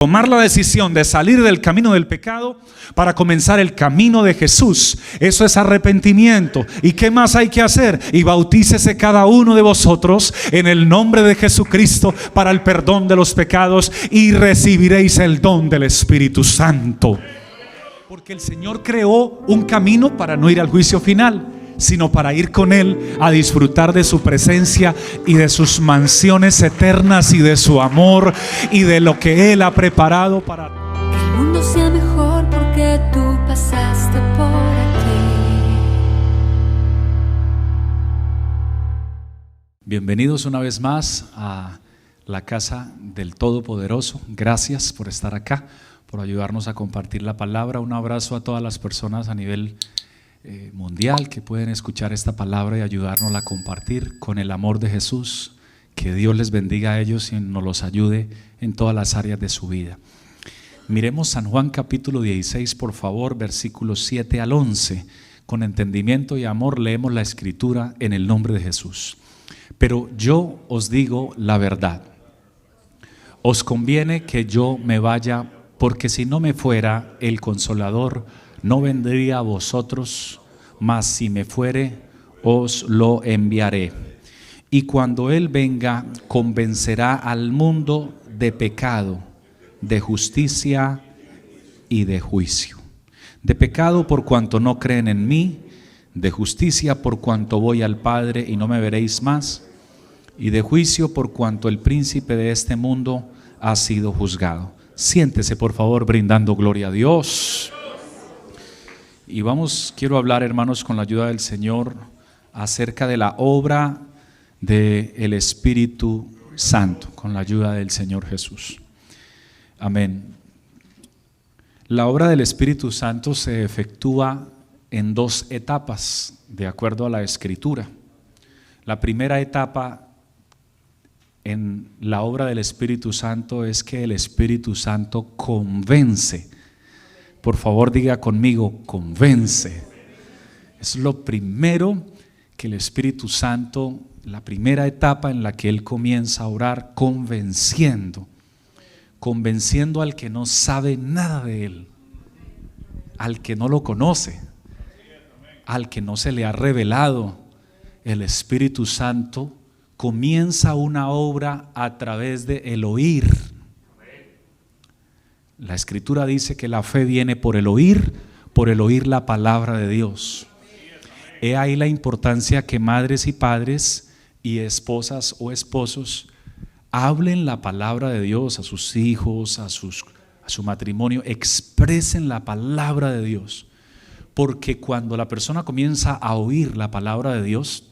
Tomar la decisión de salir del camino del pecado para comenzar el camino de Jesús. Eso es arrepentimiento. ¿Y qué más hay que hacer? Y bautícese cada uno de vosotros en el nombre de Jesucristo para el perdón de los pecados y recibiréis el don del Espíritu Santo. Porque el Señor creó un camino para no ir al juicio final, sino para ir con Él a disfrutar de su presencia y de sus mansiones eternas y de su amor y de lo que Él ha preparado para que el mundo sea mejor porque tú pasaste por aquí. Bienvenidos una vez más a la casa del Todopoderoso. Gracias por estar acá, por ayudarnos a compartir la palabra. Un abrazo a todas las personas a nivel mundial que pueden escuchar esta palabra y ayudarnos a compartir con el amor de Jesús. Que Dios les bendiga a ellos y nos los ayude en todas las áreas de su vida. Miremos San Juan capítulo 16, por favor, versículos 7 al 11. Con entendimiento y amor leemos la escritura en el nombre de Jesús. Pero yo os digo la verdad. Os conviene que yo me vaya, porque si no me fuera, el Consolador no vendría a vosotros, mas si me fuere, os lo enviaré. Y cuando Él venga, convencerá al mundo de pecado, de justicia y de juicio. De pecado por cuanto no creen en mí, de justicia por cuanto voy al Padre y no me veréis más, y de juicio por cuanto el príncipe de este mundo ha sido juzgado. Siéntese por favor brindando gloria a Dios. Y quiero hablar, hermanos, con la ayuda del Señor acerca de la obra del Espíritu Santo, con la ayuda del Señor Jesús. Amén. La obra del Espíritu Santo se efectúa en dos etapas, de acuerdo a la Escritura. La primera etapa en la obra del Espíritu Santo es que el Espíritu Santo convence. Por favor, diga conmigo, convence. Es lo primero que el Espíritu Santo, la primera etapa en la que Él comienza a orar, convenciendo al que no sabe nada de Él, al que no lo conoce, al que no se le ha revelado. El Espíritu Santo comienza una obra a través de el oír. La Escritura dice que la fe viene por el oír la palabra de Dios. He ahí la importancia que madres y padres y esposas o esposos hablen la palabra de Dios a sus hijos, a su matrimonio, expresen la palabra de Dios. Porque cuando la persona comienza a oír la palabra de Dios,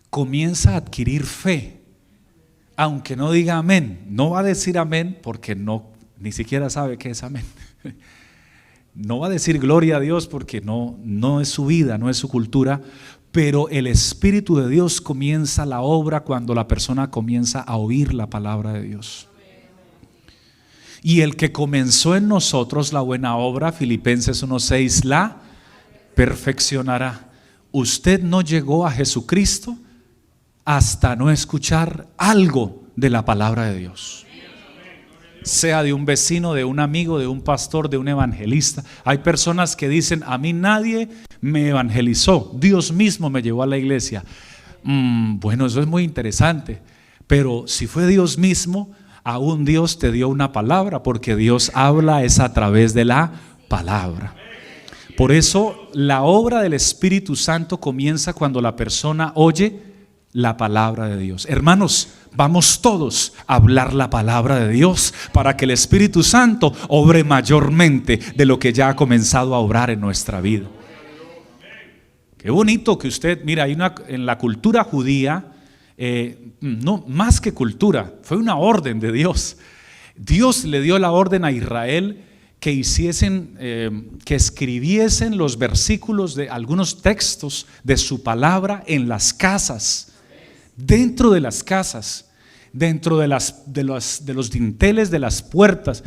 comienza a adquirir fe. Aunque no diga amén, no va a decir amén porque ni siquiera sabe qué es amén. No va a decir gloria a Dios porque no es su vida, no es su cultura, pero el Espíritu de Dios comienza la obra cuando la persona comienza a oír la palabra de Dios. Y el que comenzó en nosotros la buena obra, Filipenses 1:6, la perfeccionará. Usted no llegó a Jesucristo hasta no escuchar algo de la palabra de Dios. Sea de un vecino, de un amigo, de un pastor, de un evangelista. Hay personas que dicen, a mí nadie me evangelizó, Dios mismo me llevó a la iglesia. Bueno, eso es muy interesante, pero si fue Dios mismo, aún Dios te dio una palabra, porque Dios habla es a través de la palabra. Por eso la obra del Espíritu Santo comienza cuando la persona oye la palabra de Dios. Hermanos, vamos todos a hablar la palabra de Dios para que el Espíritu Santo obre mayormente de lo que ya ha comenzado a obrar en nuestra vida. Qué bonito que usted, mira, en la cultura judía, no más que cultura, fue una orden de Dios. Dios le dio la orden a Israel que escribiesen los versículos de algunos textos de su palabra en las casas. Dentro de las casas, dentro de los dinteles de las puertas,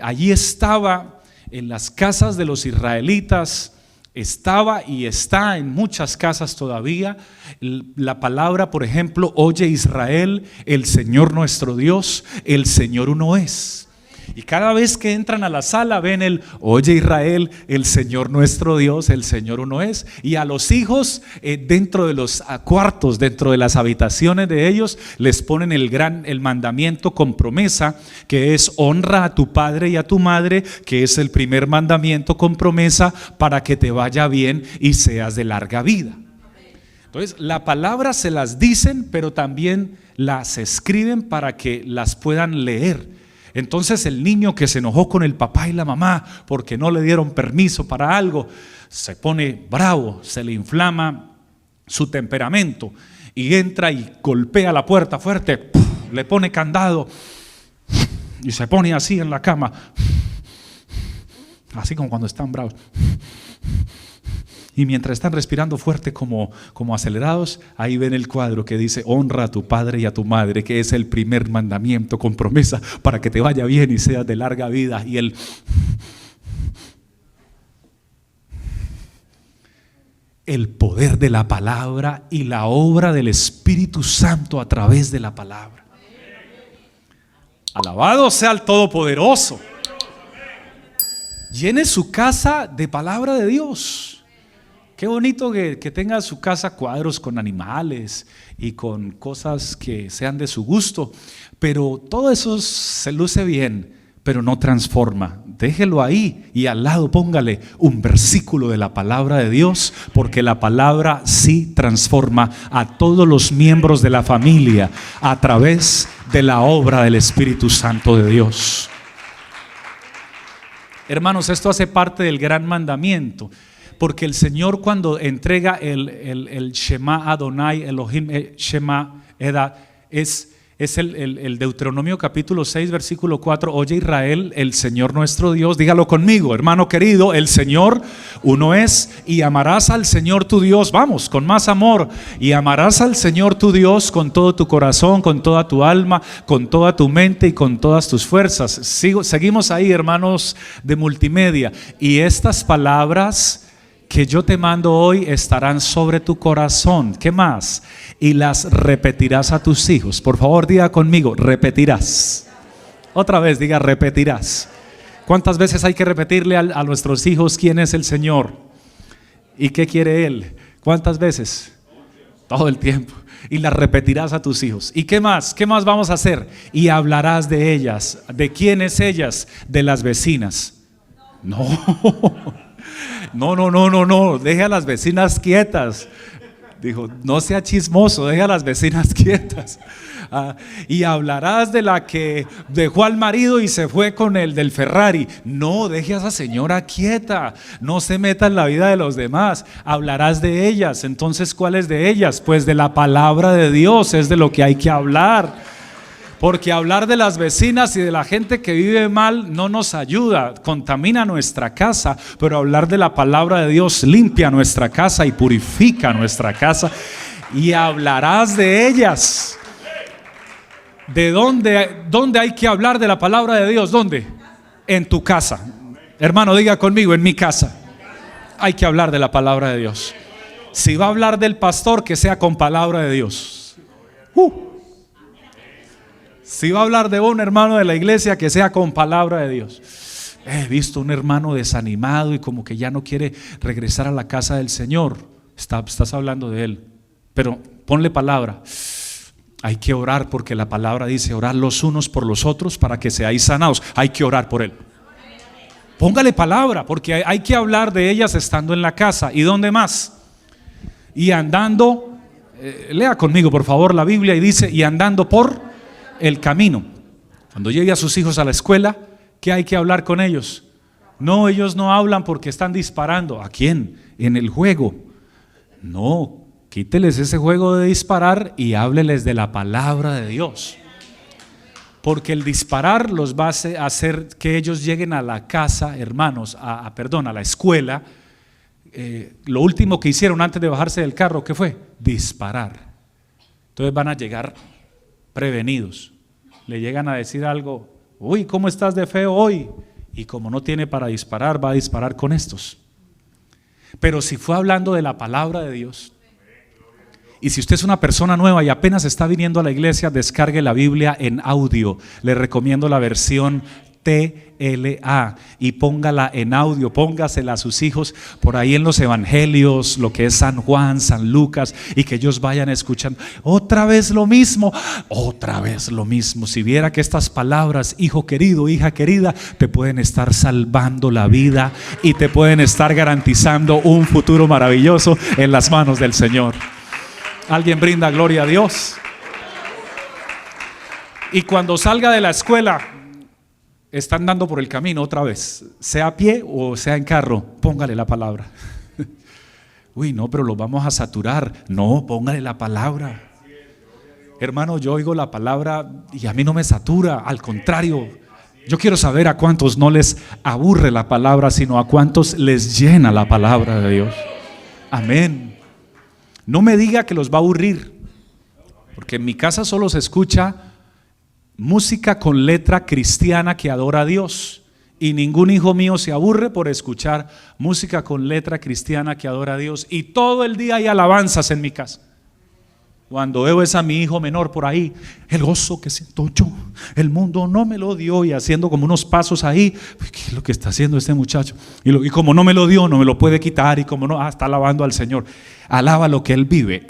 allí estaba en las casas de los israelitas, estaba y está en muchas casas todavía la palabra, por ejemplo, oye Israel, el Señor nuestro Dios, el Señor uno es. Y cada vez que entran a la sala ven el oye Israel, el Señor nuestro Dios, el Señor uno es. Y a los hijos dentro de los cuartos, dentro de las habitaciones de ellos, les ponen el mandamiento con promesa, que es honra a tu padre y a tu madre, que es el primer mandamiento con promesa para que te vaya bien y seas de larga vida. Entonces la palabra se las dicen, pero también las escriben para que las puedan leer. Entonces el niño que se enojó con el papá y la mamá porque no le dieron permiso para algo, se pone bravo, se le inflama su temperamento y entra y golpea la puerta fuerte, le pone candado y se pone así en la cama, así como cuando están bravos. Y mientras están respirando fuerte como acelerados, ahí ven el cuadro que dice honra a tu padre y a tu madre, que es el primer mandamiento con promesa para que te vaya bien y seas de larga vida. Y el poder de la palabra y la obra del Espíritu Santo a través de la palabra. Alabado sea el Todopoderoso. Llene su casa de palabra de Dios. Qué bonito que tenga su casa cuadros con animales y con cosas que sean de su gusto, pero todo eso se luce bien, pero no transforma. Déjelo ahí y al lado póngale un versículo de la palabra de Dios, porque la palabra sí transforma a todos los miembros de la familia a través de la obra del Espíritu Santo de Dios. Hermanos, esto hace parte del gran mandamiento. Porque el Señor cuando entrega el Shema Adonai Elohim Shema Eda es el Deuteronomio capítulo 6 versículo 4. Oye Israel, el Señor nuestro Dios, dígalo conmigo, hermano querido, el Señor uno es, y amarás al Señor tu Dios, vamos, con más amor, y amarás al Señor tu Dios con todo tu corazón, con toda tu alma, con toda tu mente y con todas tus fuerzas. Seguimos ahí, hermanos de multimedia, y estas palabras que yo te mando hoy estarán sobre tu corazón. ¿Qué más? Y las repetirás a tus hijos. Por favor, diga conmigo, repetirás. Otra vez, diga repetirás. ¿Cuántas veces hay que repetirle a nuestros hijos quién es el Señor? ¿Y qué quiere Él? ¿Cuántas veces? Todo el tiempo. Y las repetirás a tus hijos. ¿Y qué más? ¿Qué más vamos a hacer? Y hablarás de ellas. ¿De quiénes ellas? De las vecinas. No. No, deje a las vecinas quietas. Dijo, no sea chismoso, deje a las vecinas quietas. Y hablarás de la que dejó al marido y se fue con el del Ferrari. No, deje a esa señora quieta, no se meta en la vida de los demás. Hablarás de ellas. Entonces, ¿cuáles de ellas? Pues de la palabra de Dios es de lo que hay que hablar. Porque hablar de las vecinas y de la gente que vive mal no nos ayuda, contamina nuestra casa, pero hablar de la palabra de Dios limpia nuestra casa y purifica nuestra casa. Y hablarás de ellas. ¿De dónde hay que hablar de la palabra de Dios? ¿Dónde? En tu casa. Hermano, diga conmigo, en mi casa hay que hablar de la palabra de Dios. Si va a hablar del pastor, que sea con palabra de Dios. Si va a hablar de un hermano de la iglesia, que sea con palabra de Dios. He visto un hermano desanimado y como que ya no quiere regresar a la casa del Señor. Estás hablando de él, pero ponle palabra. Hay que orar porque la palabra dice orar los unos por los otros para que seáis sanados. Hay que orar por él. Póngale palabra porque hay que hablar de ellas estando en la casa. ¿Y dónde más? Y andando, lea conmigo por favor la Biblia y dice, y andando por el camino. Cuando llegue a sus hijos a la escuela, ¿qué hay que hablar con ellos? No, ellos no hablan porque están disparando. ¿A quién? En el juego. No, quíteles ese juego de disparar y hábleles de la palabra de Dios. Porque el disparar los va a hacer que ellos lleguen a la casa, hermanos, a la escuela. Lo último que hicieron antes de bajarse del carro, ¿qué fue? Disparar. Entonces van a llegar prevenidos. Le llegan a decir algo, uy, ¿cómo estás de feo hoy? Y como no tiene para disparar, va a disparar con estos. Pero si fue hablando de la palabra de Dios, y si usted es una persona nueva y apenas está viniendo a la iglesia, descargue la Biblia en audio. Le recomiendo la versión TLA, y póngala en audio, póngasela a sus hijos por ahí en los evangelios, lo que es San Juan, San Lucas, y que ellos vayan escuchando. Otra vez lo mismo, otra vez lo mismo. Si viera que estas palabras, hijo querido, hija querida, te pueden estar salvando la vida y te pueden estar garantizando un futuro maravilloso en las manos del Señor. Alguien brinda gloria a Dios. Y cuando salga de la escuela, está andando por el camino otra vez, sea a pie o sea en carro, póngale la palabra. Uy, no, pero lo vamos a saturar. No, póngale la palabra. Hermano, yo oigo la palabra y a mí no me satura, al contrario. Yo quiero saber a cuántos no les aburre la palabra, sino a cuántos les llena la palabra de Dios. Amén. No me diga que los va a aburrir, porque en mi casa solo se escucha música con letra cristiana que adora a Dios, y ningún hijo mío se aburre por escuchar música con letra cristiana que adora a Dios, y todo el día hay alabanzas en mi casa. Cuando veo a mi hijo menor por ahí, el gozo que siento yo, el mundo no me lo dio, y haciendo como unos pasos ahí, ¿qué es lo que está haciendo este muchacho? Y como no me lo dio, no me lo puede quitar, y como no, está alabando al Señor. Alaba lo que él vive.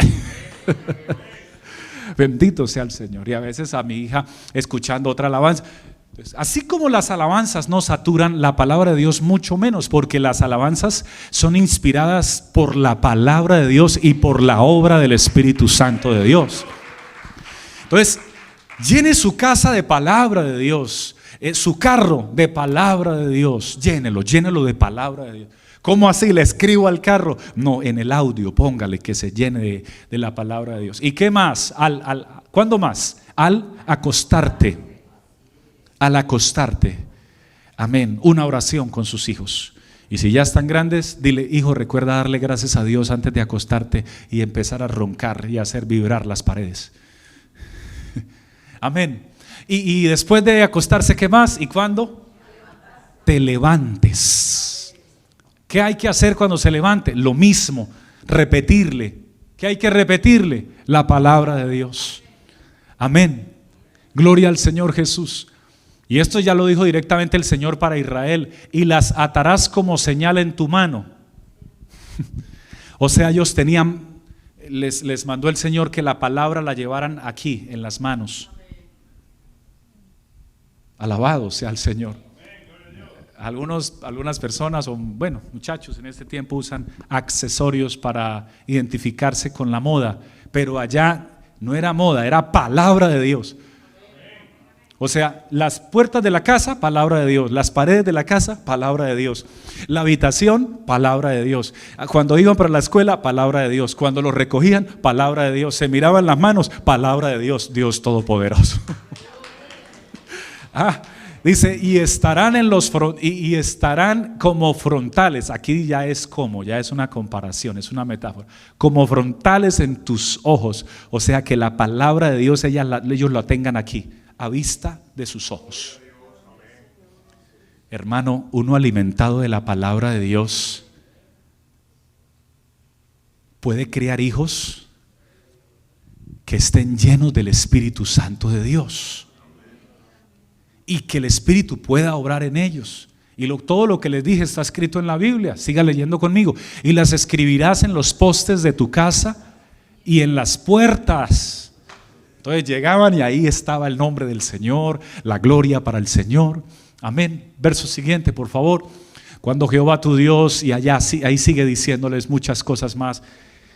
Bendito sea el Señor. Y a veces a mi hija escuchando otra alabanza. Así como las alabanzas no saturan, la palabra de Dios mucho menos, porque las alabanzas son inspiradas por la palabra de Dios y por la obra del Espíritu Santo de Dios. Entonces, llene su casa de palabra de Dios, su carro de palabra de Dios, llénelo de palabra de Dios. ¿Cómo así? ¿Le escribo al carro? No, en el audio, póngale que se llene de la palabra de Dios. ¿Y qué más? ¿Cuándo más? Al acostarte. Al acostarte. Amén. Una oración con sus hijos. Y si ya están grandes, dile: hijo, recuerda darle gracias a Dios antes de acostarte y empezar a roncar y hacer vibrar las paredes. Amén. Y después de acostarse, ¿qué más? ¿Y cuándo? Te levantes. ¿Qué hay que hacer cuando se levante? Lo mismo, repetirle. ¿Qué hay que repetirle? La palabra de Dios. Amén. Gloria al Señor Jesús. Y esto ya lo dijo directamente el Señor para Israel: y las atarás como señal en tu mano. O sea, ellos les mandó el Señor que la palabra la llevaran aquí, en las manos. Alabado sea el Señor. Algunas personas, o bueno, muchachos en este tiempo usan accesorios para identificarse con la moda, pero allá no era moda, era palabra de Dios. O sea, las puertas de la casa, palabra de Dios; las paredes de la casa, palabra de Dios; la habitación, palabra de Dios; cuando iban para la escuela, palabra de Dios; cuando los recogían, palabra de Dios; se miraban las manos, palabra de Dios. Dios Todopoderoso. Dice: y estarán y estarán como frontales. Aquí ya es una comparación, es una metáfora. Como frontales en tus ojos. O sea, que la palabra de Dios ellos la tengan aquí, a vista de sus ojos. Hermano, uno alimentado de la palabra de Dios puede criar hijos que estén llenos del Espíritu Santo de Dios, y que el Espíritu pueda obrar en ellos. Y todo lo que les dije está escrito en la Biblia. Siga leyendo conmigo. Y las escribirás en los postes de tu casa y en las puertas. Entonces llegaban y ahí estaba el nombre del Señor, la gloria para el Señor. Amén. Verso siguiente, por favor. Cuando Jehová tu Dios, y ahí sigue diciéndoles muchas cosas más.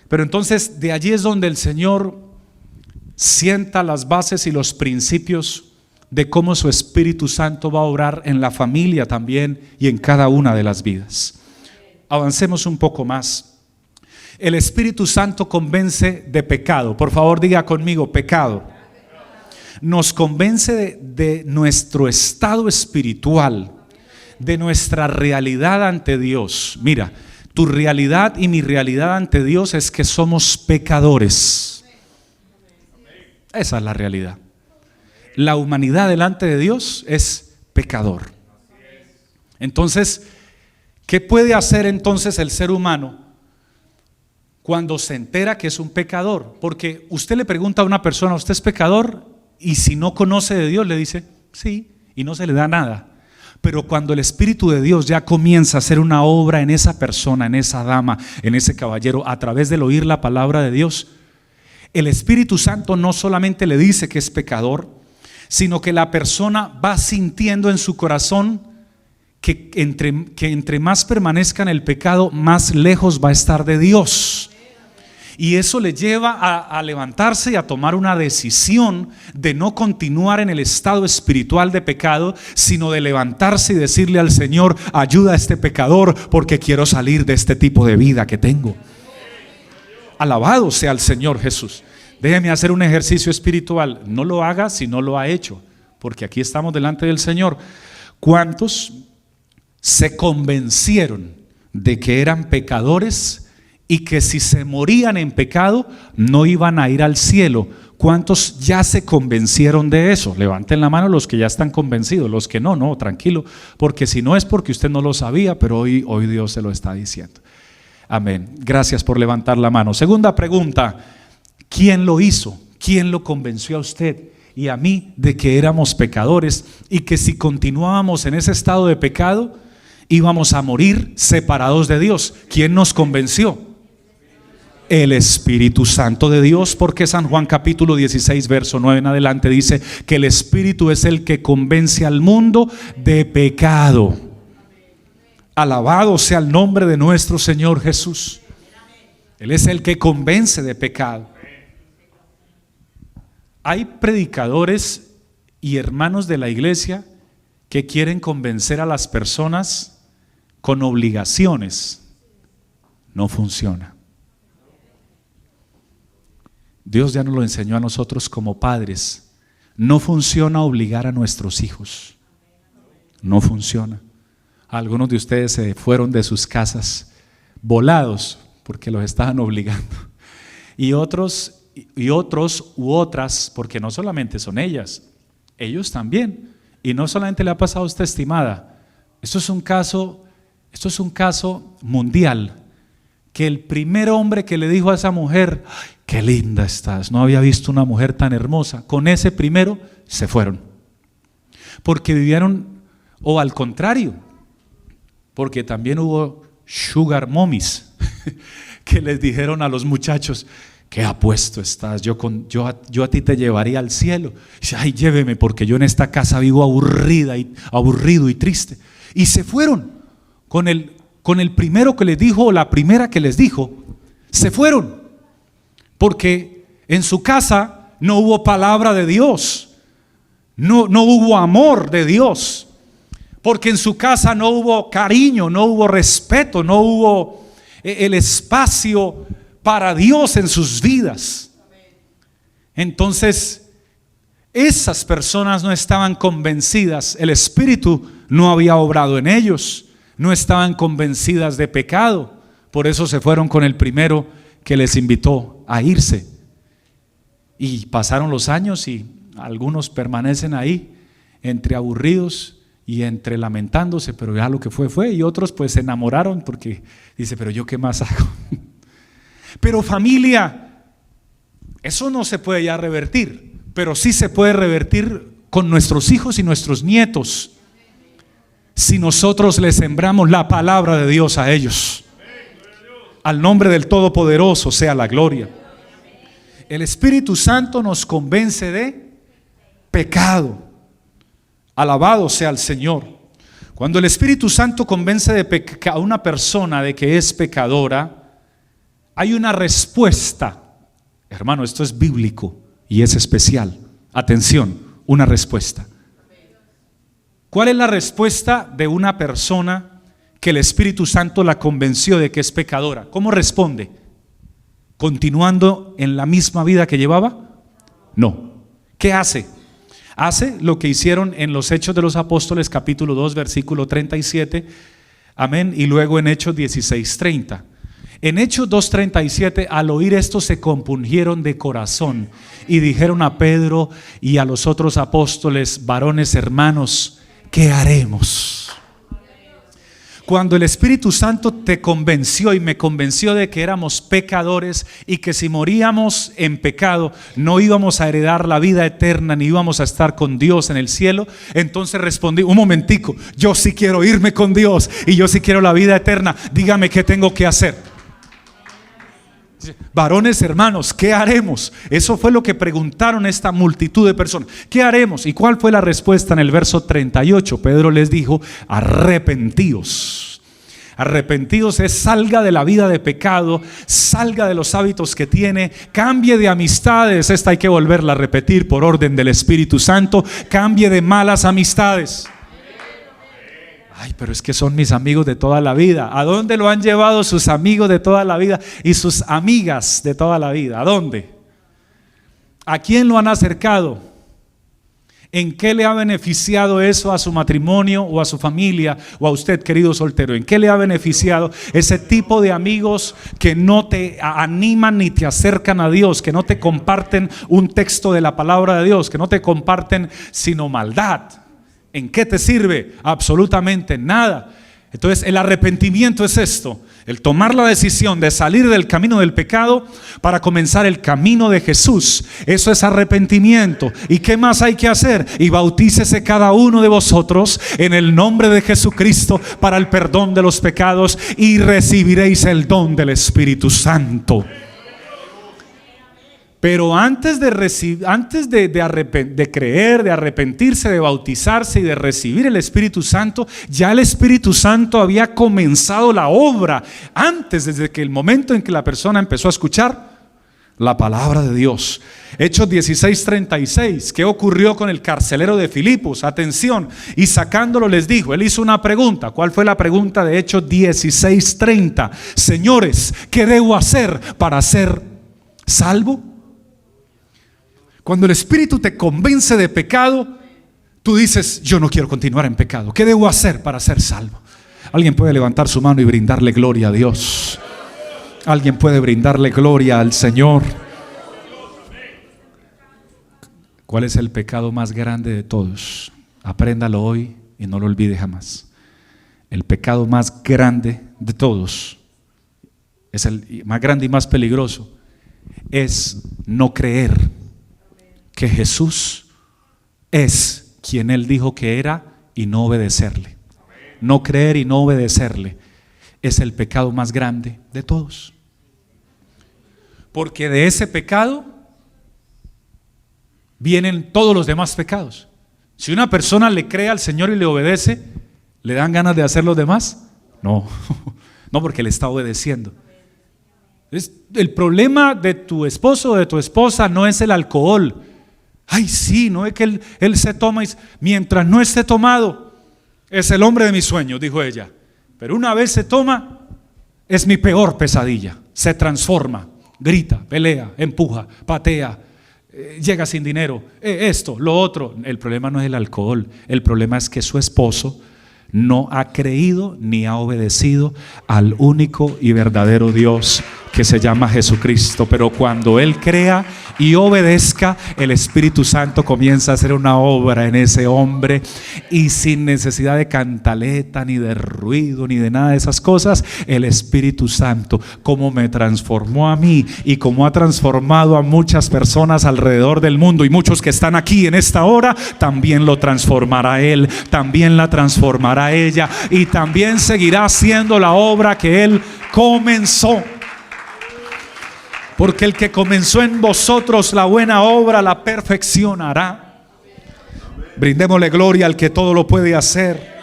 Pero entonces de allí es donde el Señor sienta las bases y los principios de cómo su Espíritu Santo va a obrar en la familia también y en cada una de las vidas. Avancemos un poco más. El Espíritu Santo convence de pecado. Por favor, diga conmigo: pecado. Nos convence de nuestro estado espiritual, de nuestra realidad ante Dios. Mira, tu realidad y mi realidad ante Dios es que somos pecadores. Esa es la realidad. La humanidad delante de Dios es pecador. Entonces, ¿qué puede hacer entonces el ser humano cuando se entera que es un pecador? Porque usted le pregunta a una persona: ¿usted es pecador? Y si no conoce de Dios, le dice sí, y no se le da nada. Pero cuando el Espíritu de Dios ya comienza a hacer una obra en esa persona, en esa dama, en ese caballero, a través del oír la palabra de Dios, el Espíritu Santo no solamente le dice que es pecador, sino que la persona va sintiendo en su corazón que entre más permanezca en el pecado, más lejos va a estar de Dios. Y eso le lleva a levantarse y a tomar una decisión de no continuar en el estado espiritual de pecado, sino de levantarse y decirle al Señor: ayuda a este pecador porque quiero salir de este tipo de vida que tengo. Alabado sea el Señor Jesús. Déjeme hacer un ejercicio espiritual. No lo haga si no lo ha hecho, porque aquí estamos delante del Señor. ¿Cuántos se convencieron de que eran pecadores y que si se morían en pecado no iban a ir al cielo? ¿Cuántos ya se convencieron de eso? Levanten la mano los que ya están convencidos. Los que no, tranquilo, porque si no es porque usted no lo sabía, pero hoy Dios se lo está diciendo. Amén. Gracias por levantar la mano. Segunda pregunta: ¿quién lo hizo? ¿Quién lo convenció a usted y a mí de que éramos pecadores y que si continuábamos en ese estado de pecado íbamos a morir separados de Dios? ¿Quién nos convenció? El Espíritu Santo de Dios, porque San Juan capítulo 16 verso 9 en adelante dice que el Espíritu es el que convence al mundo de pecado. Alabado sea el nombre de nuestro Señor Jesús. Él es el que convence de pecado. Hay predicadores y hermanos de la iglesia que quieren convencer a las personas con obligaciones. No funciona. Dios ya nos lo enseñó a nosotros como padres. No funciona obligar a nuestros hijos. No funciona. Algunos de ustedes se fueron de sus casas volados porque los estaban obligando. Y otros u otras, porque no solamente son ellas, ellos también. Y no solamente le ha pasado a usted, estimada. Esto es un caso mundial. Que el primer hombre que le dijo a esa mujer: ay, qué linda estás, no había visto una mujer tan hermosa, con ese primero se fueron. Porque vivieron, o al contrario, porque también hubo sugar mommies que les dijeron a los muchachos: qué apuesto estás, yo a ti te llevaría al cielo. Y dice: ay, lléveme porque yo en esta casa vivo aburrido y triste. Y se fueron con el primero que les dijo, o la primera que les dijo. Se fueron porque en su casa no hubo palabra de Dios, no hubo amor de Dios, porque en su casa no hubo cariño, no hubo respeto, no hubo el espacio para Dios en sus vidas. Entonces esas personas no estaban convencidas, el Espíritu no había obrado en ellos, no estaban convencidas de pecado. Por eso se fueron con el primero que les invitó a irse. Y pasaron los años y algunos permanecen ahí entre aburridos y entre lamentándose, pero ya lo que fue, y otros pues se enamoraron porque dice: pero yo qué más hago. Pero familia, eso no se puede ya revertir, pero sí se puede revertir con nuestros hijos y nuestros nietos, si nosotros les sembramos la palabra de Dios a ellos. Al nombre del Todopoderoso sea la gloria. El Espíritu Santo nos convence de pecado. Alabado sea el Señor. Cuando el Espíritu Santo convence a una persona de que es pecadora, hay una respuesta. Hermano, esto es bíblico y es especial. Atención, una respuesta. ¿Cuál es la respuesta de una persona que el Espíritu Santo la convenció de que es pecadora? ¿Cómo responde? ¿Continuando en la misma vida que llevaba? No. ¿Qué hace? Hace lo que hicieron en los Hechos de los Apóstoles capítulo 2 versículo 37, amén, y luego en Hechos 16:30. En Hechos 2:37, al oír esto se compungieron de corazón y dijeron a Pedro y a los otros apóstoles: varones hermanos, ¿qué haremos? Cuando el Espíritu Santo te convenció y me convenció de que éramos pecadores y que si moríamos en pecado no íbamos a heredar la vida eterna ni íbamos a estar con Dios en el cielo, entonces respondí: un momentico, yo sí quiero irme con Dios y yo sí quiero la vida eterna, dígame qué tengo que hacer. Varones, hermanos, ¿qué haremos? Eso fue lo que preguntaron esta multitud de personas. ¿Qué haremos? ¿Y cuál fue la respuesta en el verso 38? Pedro les dijo: arrepentíos. Arrepentíos es salga de la vida de pecado, salga de los hábitos que tiene, cambie de amistades. Esta hay que volverla a repetir por orden del Espíritu Santo. Cambie de malas amistades. Ay, pero es que son mis amigos de toda la vida. ¿A dónde lo han llevado sus amigos de toda la vida y sus amigas de toda la vida? ¿A dónde? ¿A quién lo han acercado? ¿En qué le ha beneficiado eso a su matrimonio o a su familia o a usted, querido soltero? ¿En qué le ha beneficiado ese tipo de amigos que no te animan ni te acercan a Dios, que no te comparten un texto de la palabra de Dios, que no te comparten sino maldad? ¿En qué te sirve? Absolutamente nada. Entonces el arrepentimiento es esto: el tomar la decisión de salir del camino del pecado para comenzar el camino de Jesús. Eso es arrepentimiento. ¿Y qué más hay que hacer? Y bautícese cada uno de vosotros en el nombre de Jesucristo para el perdón de los pecados y recibiréis el don del Espíritu Santo. Pero antes de creer, de arrepentirse, de bautizarse y de recibir el Espíritu Santo, ya el Espíritu Santo había comenzado la obra antes, desde que el momento en que la persona empezó a escuchar la palabra de Dios. Hechos 16:36. ¿Qué ocurrió con el carcelero de Filipos? Atención. Y sacándolo les dijo, él hizo una pregunta. ¿Cuál fue la pregunta de Hechos 16:30? Señores, ¿qué debo hacer para ser salvo? Cuando el Espíritu te convence de pecado, tú dices: yo no quiero continuar en pecado. ¿Qué debo hacer para ser salvo? Alguien puede levantar su mano y brindarle gloria a Dios. Alguien puede brindarle gloria al Señor. ¿Cuál es el pecado más grande de todos? Apréndalo hoy y no lo olvide jamás. El pecado más grande de todos, es el más grande y más peligroso, es no creer que Jesús es quien Él dijo que era y no obedecerle. No creer y no obedecerle es el pecado más grande de todos. Porque de ese pecado vienen todos los demás pecados. Si una persona le cree al Señor y le obedece, ¿le dan ganas de hacer los demás? No, no, porque le está obedeciendo. El problema de tu esposo o de tu esposa no es el alcohol. Ay, sí, no es que él se toma y mientras no esté tomado es el hombre de mis sueños, dijo ella. Pero una vez se toma, es mi peor pesadilla. Se transforma, grita, pelea, empuja, patea, llega sin dinero, esto, lo otro. El problema no es el alcohol, el problema es que su esposo no ha creído ni ha obedecido al único y verdadero Dios que se llama Jesucristo. Pero cuando Él crea y obedezca, el Espíritu Santo comienza a hacer una obra en ese hombre, y sin necesidad de cantaleta, ni de ruido, ni de nada de esas cosas, el Espíritu Santo, como me transformó a mí y como ha transformado a muchas personas alrededor del mundo, y muchos que están aquí en esta hora, también lo transformará Él, también la transformará ella, y también seguirá haciendo la obra que Él comenzó. Porque el que comenzó en vosotros la buena obra la perfeccionará. Brindémosle gloria al que todo lo puede hacer.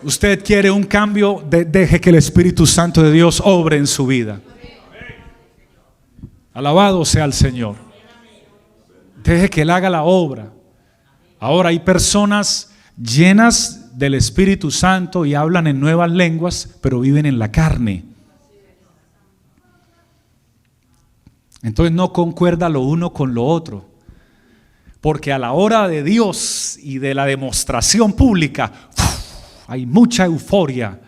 Usted quiere un cambio, deje que el Espíritu Santo de Dios obre en su vida. Alabado sea el Señor. Deje que Él haga la obra. Ahora hay personas llenas del Espíritu Santo y hablan en nuevas lenguas, pero viven en la carne. Entonces no concuerda lo uno con lo otro, porque a la hora de Dios y de la demostración pública hay mucha euforia,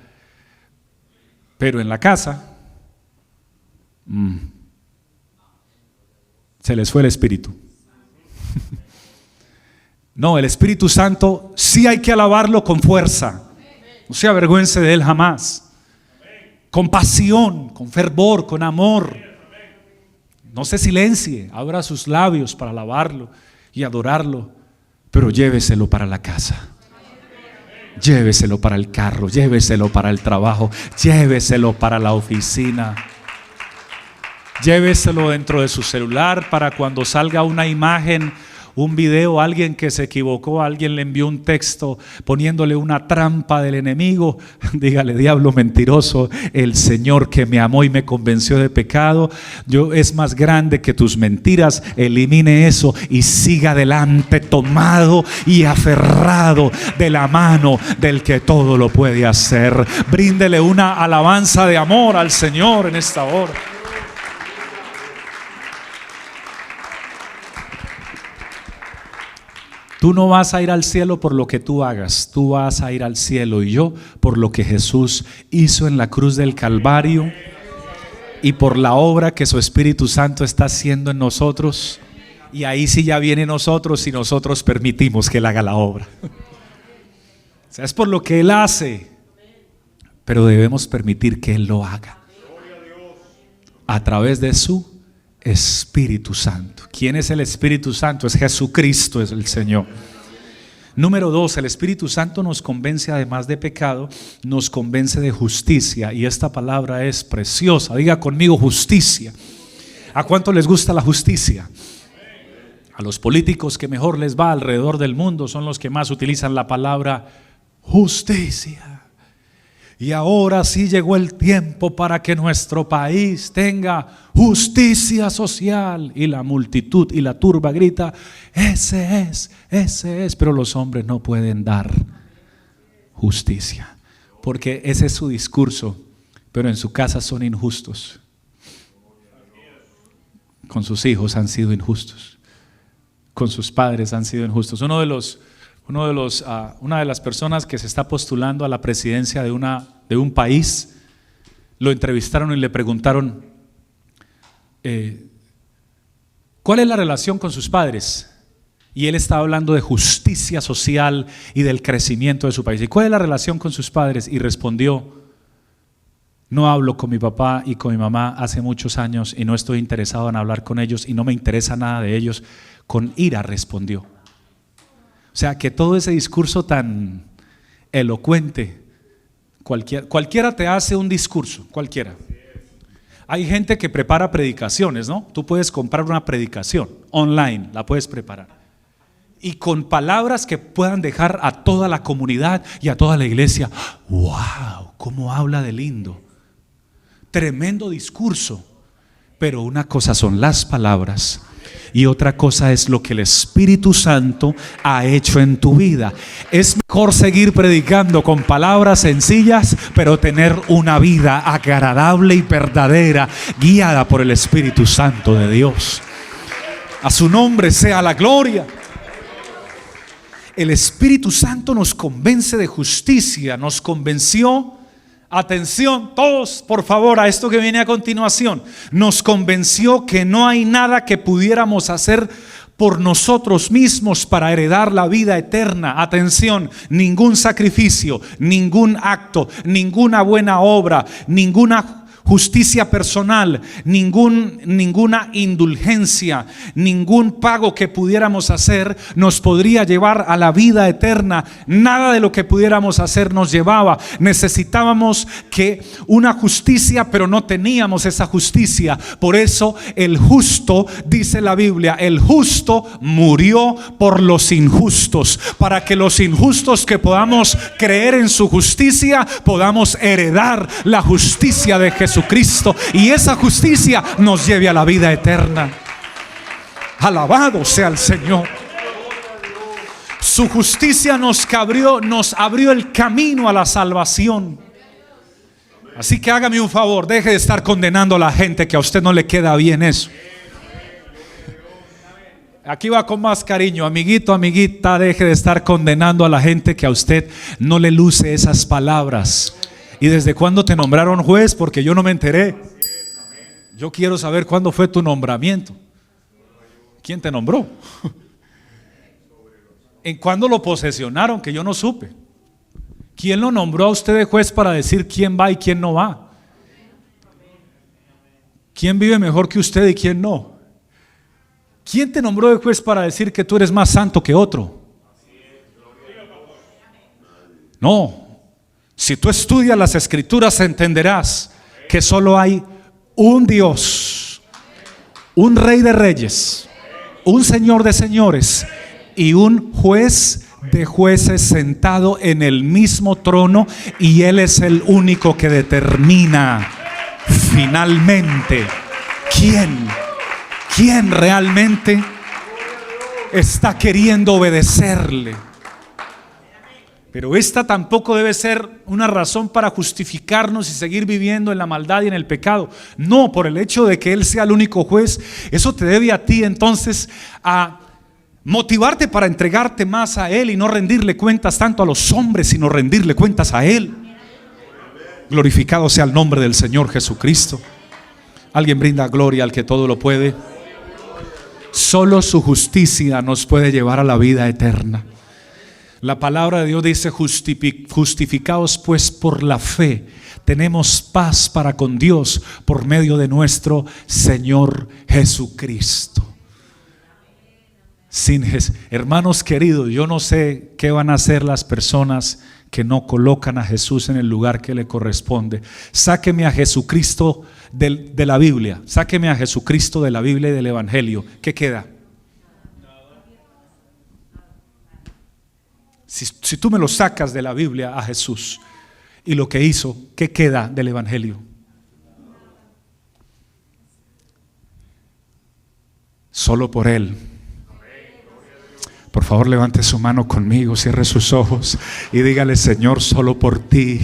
pero en la casa se les fue el Espíritu. No, el Espíritu Santo sí hay que alabarlo con fuerza. No se avergüence de Él jamás. Con pasión, con fervor, con amor. No se silencie, abra sus labios para alabarlo y adorarlo, pero lléveselo para la casa. Lléveselo para el carro, lléveselo para el trabajo, lléveselo para la oficina. Lléveselo dentro de su celular para cuando salga una imagen, un video, alguien que se equivocó, alguien le envió un texto poniéndole una trampa del enemigo. Dígale: diablo mentiroso, el Señor que me amó y me convenció de pecado, es más grande que tus mentiras. Elimine eso y siga adelante, tomado y aferrado de la mano del que todo lo puede hacer. Bríndele una alabanza de amor al Señor en esta hora. Tú no vas a ir al cielo por lo que tú hagas, tú vas a ir al cielo y yo por lo que Jesús hizo en la cruz del Calvario y por la obra que su Espíritu Santo está haciendo en nosotros. Y ahí sí ya viene nosotros y nosotros permitimos que Él haga la obra. O sea, es por lo que Él hace, pero debemos permitir que Él lo haga a través de su Espíritu Santo. ¿Quién es el Espíritu Santo? Es Jesucristo, es el Señor. Número 2, el Espíritu Santo nos convence, además de pecado, nos convence de justicia. Y esta palabra es preciosa. Diga conmigo: justicia. ¿A cuánto les gusta la justicia? A los políticos que mejor les va alrededor del mundo son los que más utilizan la palabra justicia. Y ahora sí llegó el tiempo para que nuestro país tenga justicia social. Y la multitud y la turba grita: ese es. Pero los hombres no pueden dar justicia, porque ese es su discurso, pero en su casa son injustos. Con sus hijos han sido injustos, con sus padres han sido injustos. Una de las personas que se está postulando a la presidencia de un país, lo entrevistaron y le preguntaron: ¿cuál es la relación con sus padres? Y él estaba hablando de justicia social y del crecimiento de su país. ¿Y cuál es la relación con sus padres? Y respondió: no hablo con mi papá y con mi mamá hace muchos años y no estoy interesado en hablar con ellos y no me interesa nada de ellos. Con ira respondió. O sea, que todo ese discurso tan elocuente, cualquiera te hace un discurso, cualquiera. Hay gente que prepara predicaciones, ¿no? Tú puedes comprar una predicación online, la puedes preparar. Y con palabras que puedan dejar a toda la comunidad y a toda la iglesia: ¡wow! ¿Cómo habla de lindo? Tremendo discurso. Pero una cosa son las palabras y otra cosa es lo que el Espíritu Santo ha hecho en tu vida. Es mejor seguir predicando con palabras sencillas, pero tener una vida agradable y verdadera, guiada por el Espíritu Santo de Dios. A su nombre sea la gloria. El Espíritu Santo nos convence de justicia, nos convenció. Atención todos, por favor, a esto que viene a continuación. Nos convenció que no hay nada que pudiéramos hacer por nosotros mismos para heredar la vida eterna. Atención: ningún sacrificio, ningún acto, ninguna buena obra, ninguna justicia personal, ninguna indulgencia, ningún pago que pudiéramos hacer nos podría llevar a la vida eterna. Nada de lo que pudiéramos hacer nos llevaba. Necesitábamos que una justicia, pero no teníamos esa justicia. Por eso el justo, dice la Biblia, el justo murió por los injustos, para que los injustos que podamos creer en su justicia podamos heredar la justicia de Jesucristo, y esa justicia nos lleve a la vida eterna. Alabado sea el Señor. Su justicia nos abrió el camino a la salvación. Así que hágame un favor, deje de estar condenando a la gente, que a usted no le queda bien eso. Aquí va con más cariño: amiguito, amiguita, deje de estar condenando a la gente, que a usted no le luce esas palabras. ¿Y desde cuándo te nombraron juez? Porque yo no me enteré. Yo quiero saber cuándo fue tu nombramiento. ¿Quién te nombró? ¿En cuándo lo posesionaron? Que yo no supe. ¿Quién lo nombró a usted de juez para decir quién va y quién no va? ¿Quién vive mejor que usted y quién no? ¿Quién te nombró de juez para decir que tú eres más santo que otro? No. Si tú estudias las Escrituras entenderás que solo hay un Dios, un Rey de Reyes, un Señor de Señores y un Juez de jueces sentado en el mismo trono, y Él es el único que determina finalmente quién realmente está queriendo obedecerle. Pero esta tampoco debe ser una razón para justificarnos y seguir viviendo en la maldad y en el pecado. No, por el hecho de que Él sea el único juez, eso te debe a ti entonces a motivarte para entregarte más a Él y no rendirle cuentas tanto a los hombres, sino rendirle cuentas a Él. Glorificado sea el nombre del Señor Jesucristo. Alguien brinda gloria al que todo lo puede. Solo su justicia nos puede llevar a la vida eterna. La palabra de Dios dice: justificados pues por la fe, tenemos paz para con Dios por medio de nuestro Señor Jesucristo. Hermanos queridos, yo no sé qué van a hacer las personas que no colocan a Jesús en el lugar que le corresponde. Sáqueme a Jesucristo de la Biblia, sáqueme a Jesucristo de la Biblia y del Evangelio. ¿Qué queda? Si tú me lo sacas de la Biblia a Jesús y lo que hizo, ¿qué queda del Evangelio? Solo por Él. Por favor, levante su mano conmigo, cierre sus ojos y dígale: Señor, solo por ti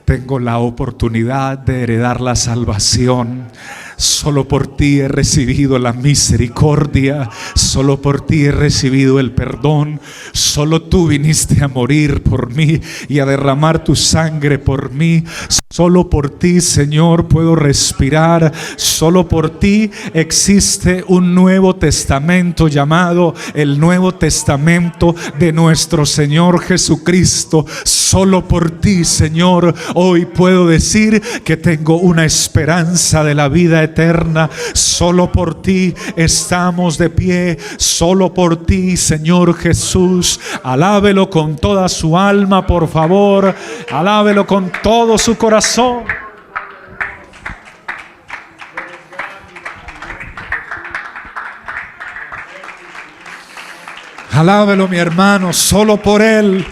tengo la oportunidad de heredar la salvación. Solo por ti he recibido la misericordia. Solo por ti he recibido el perdón. Solo tú viniste a morir por mí y a derramar tu sangre por mí. Solo por ti, Señor, puedo respirar. Solo por ti existe un Nuevo Testamento llamado el Nuevo Testamento de nuestro Señor Jesucristo. Solo por ti, Señor, hoy puedo decir que tengo una esperanza de la vida eterna. Solo por ti estamos de pie. Solo por ti, Señor Jesús. Alábelo con toda su alma, por favor. Alábelo con todo su corazón. Alábelo, mi hermano, solo por Él.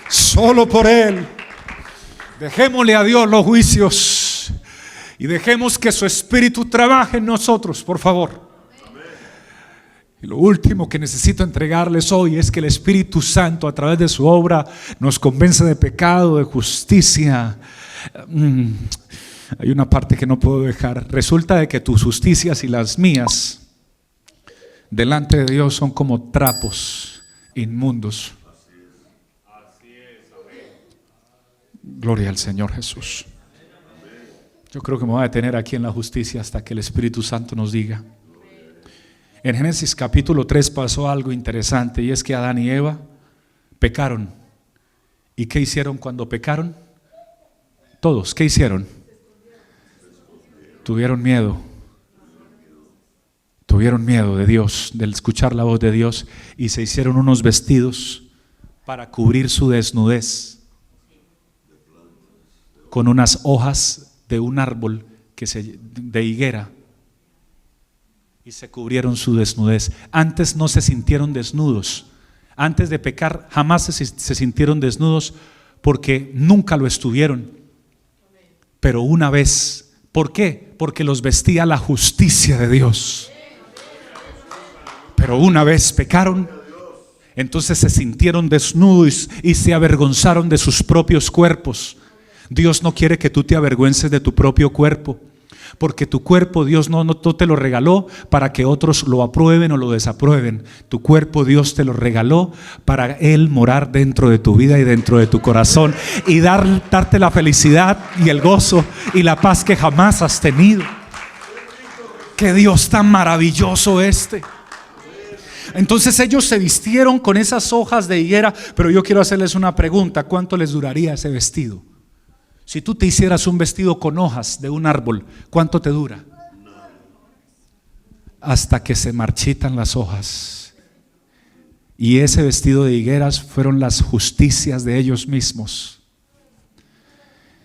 Solo por Él. Dejémosle a Dios los juicios y dejemos que su Espíritu trabaje en nosotros, por favor. Y lo último que necesito entregarles hoy es que el Espíritu Santo, a través de su obra, nos convence de pecado, de justicia. Hay una parte que no puedo dejar. Resulta de que tus justicias y las mías delante de Dios son como trapos inmundos. Gloria al Señor Jesús. Yo creo que me voy a detener aquí en la justicia hasta que el Espíritu Santo nos diga. En Génesis capítulo 3 pasó algo interesante, y es que Adán y Eva pecaron. ¿Y qué hicieron cuando pecaron? Todos, ¿qué hicieron? Tuvieron miedo. Tuvieron miedo de Dios, del escuchar la voz de Dios, y se hicieron unos vestidos para cubrir su desnudez con unas hojas de un árbol de higuera. Y se cubrieron su desnudez. Antes no se sintieron desnudos. Antes de pecar jamás se sintieron desnudos, porque nunca lo estuvieron. Pero una vez, ¿por qué? Porque los vestía la justicia de Dios. Pero una vez pecaron, entonces se sintieron desnudos y se avergonzaron de sus propios cuerpos. Dios no quiere que tú te avergüences de tu propio cuerpo, porque tu cuerpo Dios no te lo regaló para que otros lo aprueben o lo desaprueben. Tu cuerpo Dios te lo regaló para Él morar dentro de tu vida y dentro de tu corazón, y darte la felicidad y el gozo y la paz que jamás has tenido. Qué Dios tan maravilloso este. Entonces ellos se vistieron con esas hojas de higuera, pero yo quiero hacerles una pregunta: ¿cuánto les duraría ese vestido? Si tú te hicieras un vestido con hojas de un árbol, ¿cuánto te dura? Hasta que se marchitan las hojas. Y ese vestido de higueras fueron las justicias de ellos mismos.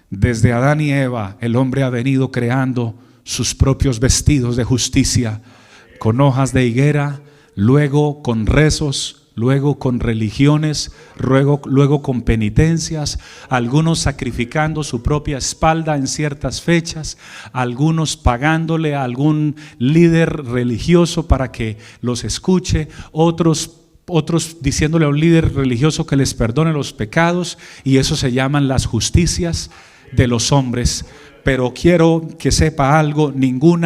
Desde Adán y Eva, el hombre ha venido creando sus propios vestidos de justicia, con hojas de higuera, luego con rezos, luego con religiones, luego con penitencias, algunos sacrificando su propia espalda en ciertas fechas, algunos pagándole a algún líder religioso para que los escuche, otros diciéndole a un líder religioso que les perdone los pecados, y eso se llaman las justicias de los hombres. Pero quiero que sepa algo: ningún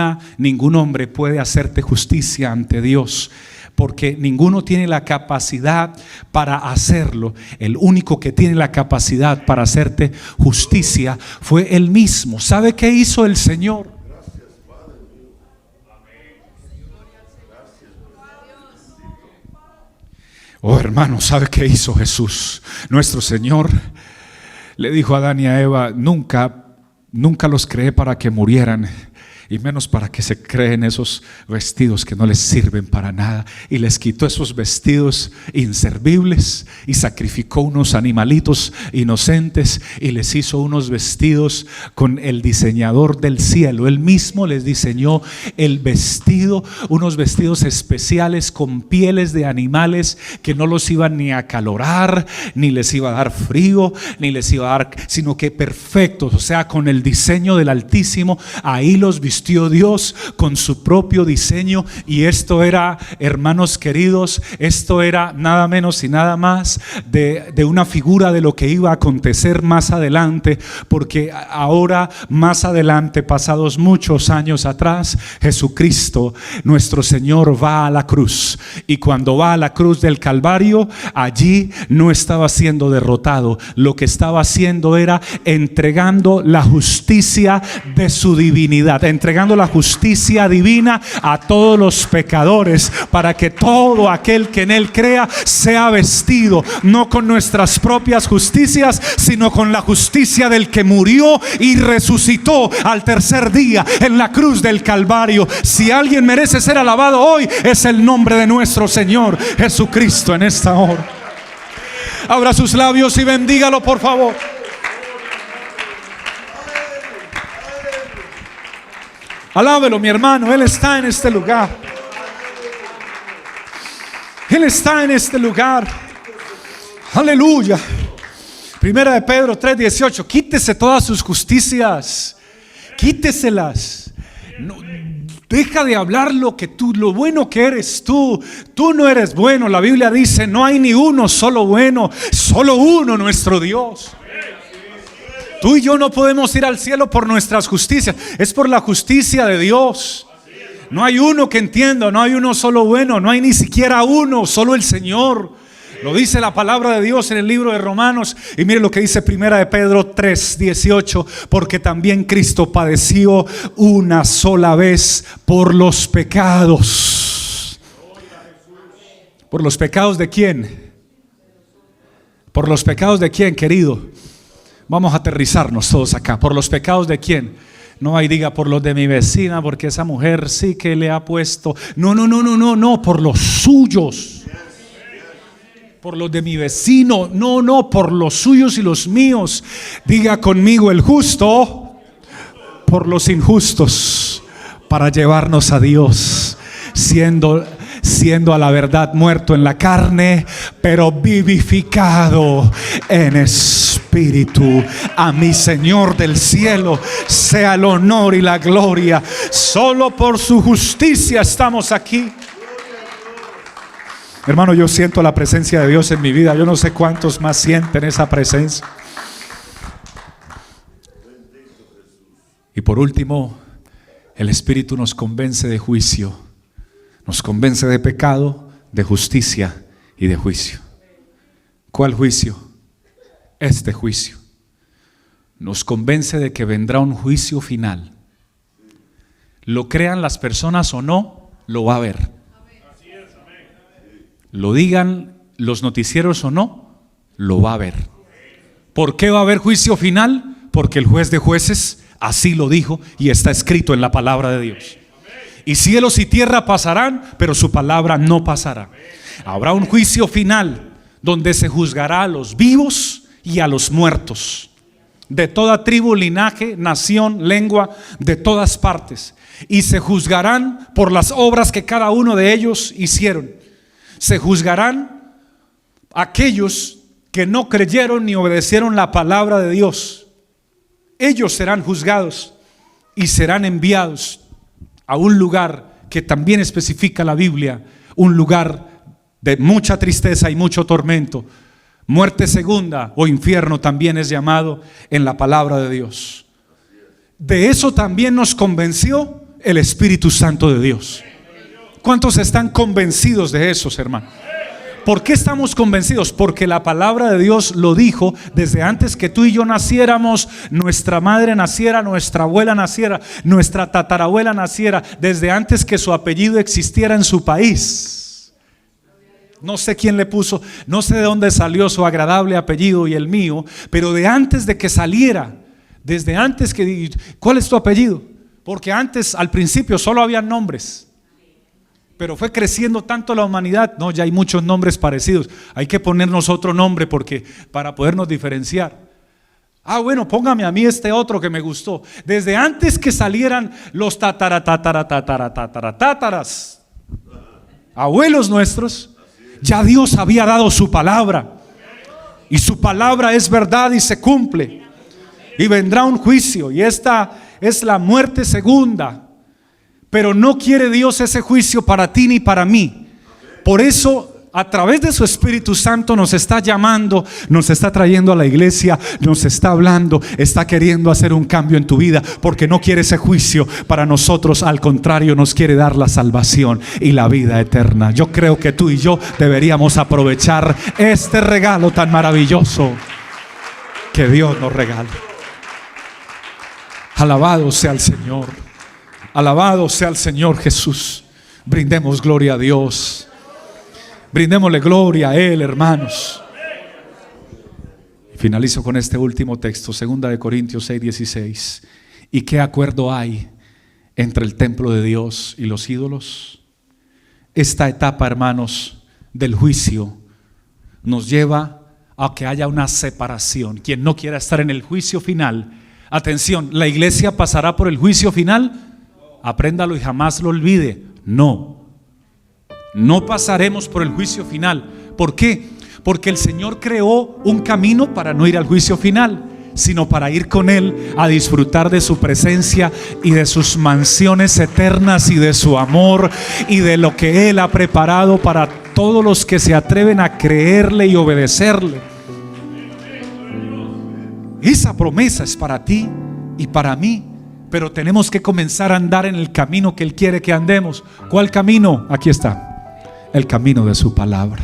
hombre puede hacerte justicia ante Dios, porque ninguno tiene la capacidad para hacerlo. El único que tiene la capacidad para hacerte justicia fue Él mismo. ¿Sabe qué hizo el Señor? Oh, hermano, ¿sabe qué hizo Jesús? Nuestro Señor le dijo a Adán y a Eva: nunca los creé para que murieran, y menos para que se creen esos vestidos que no les sirven para nada. Y les quitó esos vestidos inservibles y sacrificó unos animalitos inocentes y les hizo unos vestidos con el diseñador del cielo. Él mismo les diseñó el vestido, unos vestidos especiales con pieles de animales que no los iban ni a acalorar, ni les iba a dar frío, ni les iba a dar, sino que perfectos, o sea, con el diseño del Altísimo. Ahí los vistió Dios con su propio diseño. Y esto era, hermanos queridos, esto era nada menos y nada más de una figura de lo que iba a acontecer más adelante, porque ahora, más adelante, pasados muchos años atrás, Jesucristo nuestro Señor va a la cruz, y cuando va a la cruz del Calvario, allí no estaba siendo derrotado. Lo que estaba haciendo era entregando la justicia de su divinidad, entregando la justicia divina a todos los pecadores, para que todo aquel que en Él crea sea vestido no con nuestras propias justicias, sino con la justicia del que murió y resucitó al tercer día en la cruz del Calvario. Si alguien merece ser alabado hoy, es el nombre de nuestro Señor Jesucristo en esta hora. Abra sus labios y bendígalo, por favor. Alábelo, mi hermano. Él está en este lugar. Él está en este lugar. Aleluya. Primera de Pedro 3:18. Quítese todas sus justicias. Quíteselas. No, deja de hablar lo bueno que eres tú. Tú no eres bueno. La Biblia dice: no hay ni uno solo bueno, solo uno, nuestro Dios. Tú y yo no podemos ir al cielo por nuestras justicias, es por la justicia de Dios. No hay uno que entienda, no hay uno solo bueno, no hay ni siquiera uno, solo el Señor. Lo dice la palabra de Dios en el libro de Romanos. Y mire lo que dice Primera de Pedro 3:18: porque también Cristo padeció una sola vez por los pecados. ¿Por los pecados de quién? ¿Por los pecados de quién, querido? Vamos a aterrizarnos todos acá. ¿Por los pecados de quién? No hay diga por los de mi vecina, porque esa mujer sí que le ha puesto. No, por los suyos. Por los de mi vecino. No, por los suyos y los míos. Diga conmigo: el justo por los injustos, para llevarnos a Dios, siendo a la verdad muerto en la carne, pero vivificado en espíritu. A mi Señor del cielo sea el honor y la gloria. Solo por su justicia estamos aquí. Hermano, yo siento la presencia de Dios en mi vida. Yo no sé cuántos más sienten esa presencia. Y por último, el Espíritu nos convence de juicio. Nos convence de pecado, de justicia y de juicio. ¿Cuál juicio? Este juicio. Nos convence de que vendrá un juicio final. Lo crean las personas o no, lo va a haber. Lo digan los noticieros o no, lo va a ver. ¿Por qué va a haber juicio final? Porque el juez de jueces así lo dijo y está escrito en la palabra de Dios. Y cielos y tierra pasarán, pero su palabra no pasará. Habrá un juicio final donde se juzgará a los vivos y a los muertos, de toda tribu, linaje, nación, lengua, de todas partes. Y se juzgarán por las obras que cada uno de ellos hicieron. Se juzgarán aquellos que no creyeron ni obedecieron la palabra de Dios. Ellos serán juzgados y serán enviados a un lugar que también especifica la Biblia, un lugar de mucha tristeza y mucho tormento. Muerte segunda o infierno también es llamado en la palabra de Dios. De eso también nos convenció el Espíritu Santo de Dios. ¿Cuántos están convencidos de eso, hermanos? ¿Por qué estamos convencidos? Porque la palabra de Dios lo dijo desde antes que tú y yo naciéramos, nuestra madre naciera, nuestra abuela naciera, nuestra tatarabuela naciera, desde antes que su apellido existiera en su país. No sé quién le puso, no sé de dónde salió su agradable apellido y el mío, pero de antes de que saliera, desde antes que, ¿cuál es tu apellido? Porque antes, al principio, solo habían nombres. Pero fue creciendo tanto la humanidad, no, ya hay muchos nombres parecidos. Hay que ponernos otro nombre porque para podernos diferenciar. Bueno, póngame a mí este otro que me gustó. Desde antes que salieran los tátaras, abuelos nuestros, ya Dios había dado su palabra. Y su palabra es verdad y se cumple. Y vendrá un juicio, y esta es la muerte segunda. Pero no quiere Dios ese juicio para ti ni para mí. Por eso, a través de su Espíritu Santo nos está llamando, nos está trayendo a la iglesia, nos está hablando, está queriendo hacer un cambio en tu vida, porque no quiere ese juicio para nosotros. Al contrario, nos quiere dar la salvación y la vida eterna. Yo creo que tú y yo deberíamos aprovechar este regalo tan maravilloso que Dios nos regala. Alabado sea el Señor. Alabado sea el Señor Jesús. Brindemos gloria a Dios. Brindémosle gloria a Él, hermanos. Finalizo con este último texto, 2 Corintios 6:16. ¿Y qué acuerdo hay entre el templo de Dios y los ídolos? Esta etapa, hermanos, del juicio nos lleva a que haya una separación. Quien no quiera estar en el juicio final, atención, ¿la iglesia pasará por el juicio final? Apréndalo y jamás lo olvide. No pasaremos por el juicio final. ¿Por qué? Porque el Señor creó un camino para no ir al juicio final, sino para ir con Él a disfrutar de su presencia y de sus mansiones eternas y de su amor y de lo que Él ha preparado para todos los que se atreven a creerle y obedecerle. Esa promesa es para ti y para mí. Pero tenemos que comenzar a andar en el camino que Él quiere que andemos. ¿Cuál camino? Aquí está, el camino de su palabra.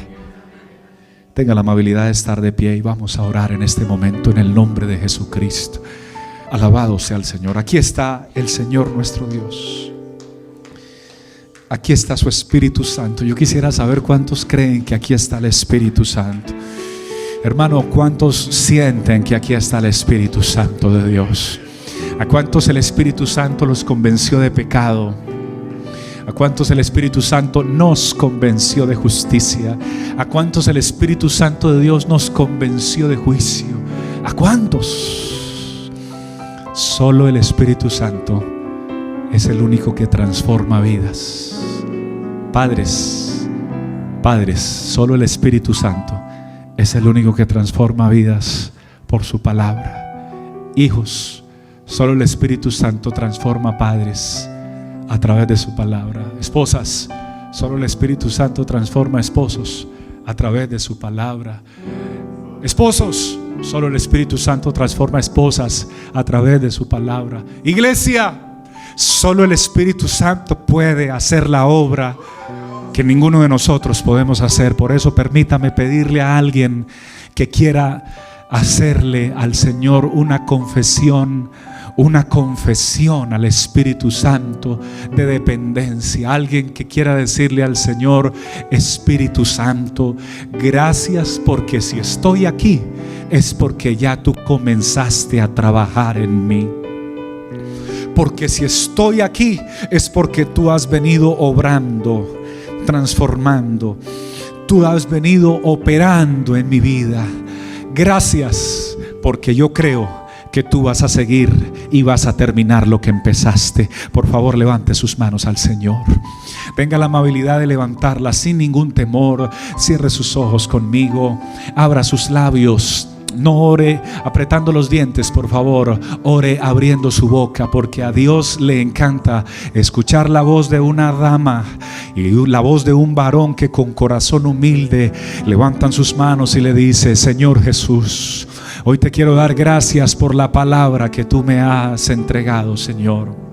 Tenga la amabilidad de estar de pie y vamos a orar en este momento en el nombre de Jesucristo. Alabado sea el Señor. Aquí está el Señor nuestro Dios. Aquí está su Espíritu Santo. Yo quisiera saber cuántos creen que aquí está el Espíritu Santo. Hermano, ¿cuántos sienten que aquí está el Espíritu Santo de Dios? ¿A cuántos el Espíritu Santo los convenció de pecado? ¿A cuántos el Espíritu Santo nos convenció de justicia? ¿A cuántos el Espíritu Santo de Dios nos convenció de juicio? ¿A cuántos? Solo el Espíritu Santo es el único que transforma vidas. Padres, solo el Espíritu Santo es el único que transforma vidas por su palabra. Hijos, solo el Espíritu Santo transforma padres a través de su palabra. Esposas, solo el Espíritu Santo transforma esposos a través de su palabra. Esposos, solo el Espíritu Santo transforma esposas a través de su palabra. Iglesia, solo el Espíritu Santo puede hacer la obra que ninguno de nosotros podemos hacer. Por eso permítame pedirle a alguien que quiera hacerle al Señor una confesión, una confesión al Espíritu Santo de dependencia. Alguien que quiera decirle al Señor: Espíritu Santo, gracias, porque si estoy aquí es porque ya tú comenzaste a trabajar en mí. Porque si estoy aquí es porque tú has venido obrando, transformando. Tú has venido operando en mi vida. Gracias, porque yo creo que tú vas a seguir y vas a terminar lo que empezaste. Por favor, levante sus manos al Señor. Tenga la amabilidad de levantarlas sin ningún temor. Cierre sus ojos conmigo. Abra sus labios. No ore apretando los dientes, por favor. Ore abriendo su boca, porque a Dios le encanta escuchar la voz de una dama y la voz de un varón que con corazón humilde levantan sus manos y le dice: Señor Jesús, hoy te quiero dar gracias por la palabra que tú me has entregado, Señor.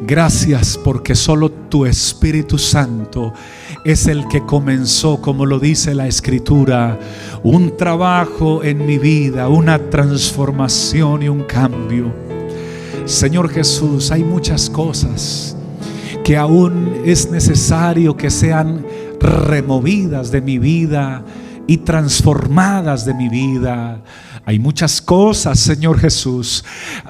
Gracias porque solo tu Espíritu Santo es el que comenzó, como lo dice la Escritura, un trabajo en mi vida, una transformación y un cambio. Señor Jesús, hay muchas cosas que aún es necesario que sean removidas de mi vida y transformadas de mi vida. Hay muchas cosas, Señor Jesús.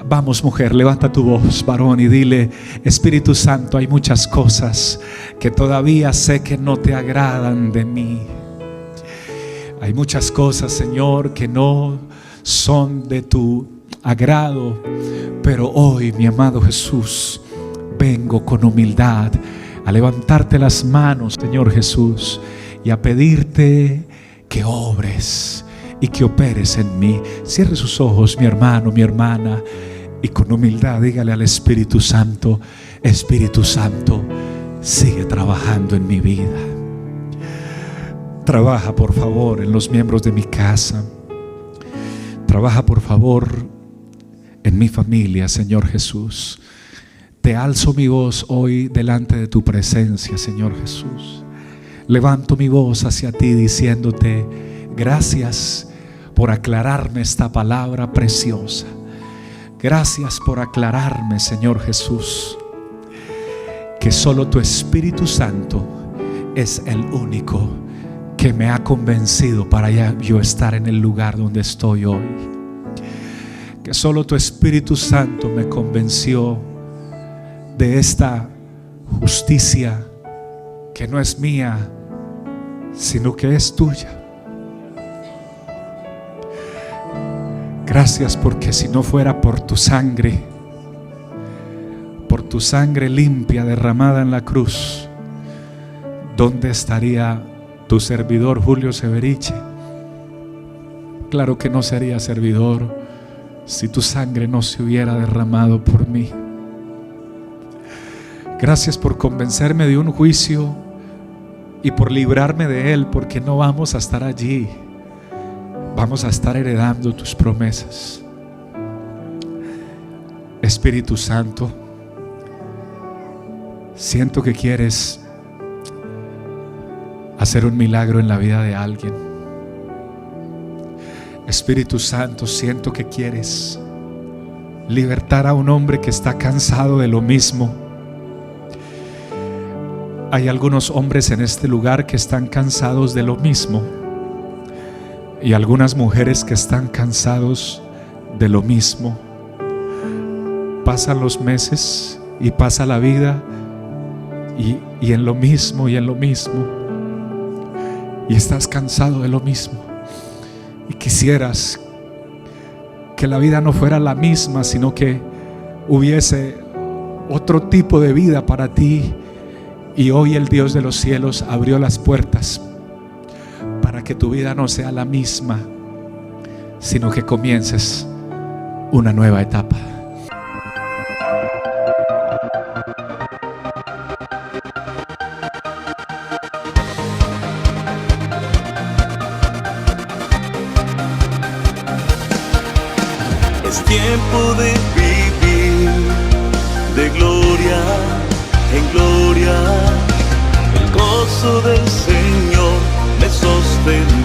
Vamos, mujer, levanta tu voz, varón, y dile: Espíritu Santo, hay muchas cosas que todavía sé que no te agradan de mí. Hay muchas cosas, Señor, que no son de tu agrado. Pero hoy, mi amado Jesús, vengo con humildad a levantarte las manos, Señor Jesús, y a pedirte que obres y que operes en mí. Cierre sus ojos, mi hermano, mi hermana, y con humildad dígale al Espíritu Santo: Espíritu Santo, sigue trabajando en mi vida. Trabaja, por favor, en los miembros de mi casa. Trabaja, por favor, en mi familia, Señor Jesús. Te alzo mi voz hoy delante de tu presencia, Señor Jesús. Levanto mi voz hacia ti diciéndote: gracias por aclararme esta palabra preciosa. Gracias por aclararme, Señor Jesús, que solo tu Espíritu Santo es el único que me ha convencido para yo estar en el lugar donde estoy hoy. Que solo tu Espíritu Santo me convenció de esta justicia que no es mía, sino que es tuya. Gracias, porque si no fuera por tu sangre limpia derramada en la cruz, ¿dónde estaría tu servidor Julio Severiche? Claro que no sería servidor si tu sangre no se hubiera derramado por mí. Gracias por convencerme de un juicio y por librarme de él, porque no vamos a estar allí. Vamos a estar heredando tus promesas. Espíritu Santo, siento que quieres hacer un milagro en la vida de alguien. Espíritu Santo, siento que quieres libertar a un hombre que está cansado de lo mismo. Hay algunos hombres en este lugar que están cansados de lo mismo, y algunas mujeres que están cansados de lo mismo. Pasan los meses y pasa la vida y en lo mismo y en lo mismo, y estás cansado de lo mismo, y quisieras que la vida no fuera la misma, sino que hubiese otro tipo de vida para ti. Y hoy el Dios de los cielos abrió las puertas para que tu vida no sea la misma, sino que comiences una nueva etapa. Es tiempo de vivir de gloria en gloria. El gozo del Señor me sostendrá.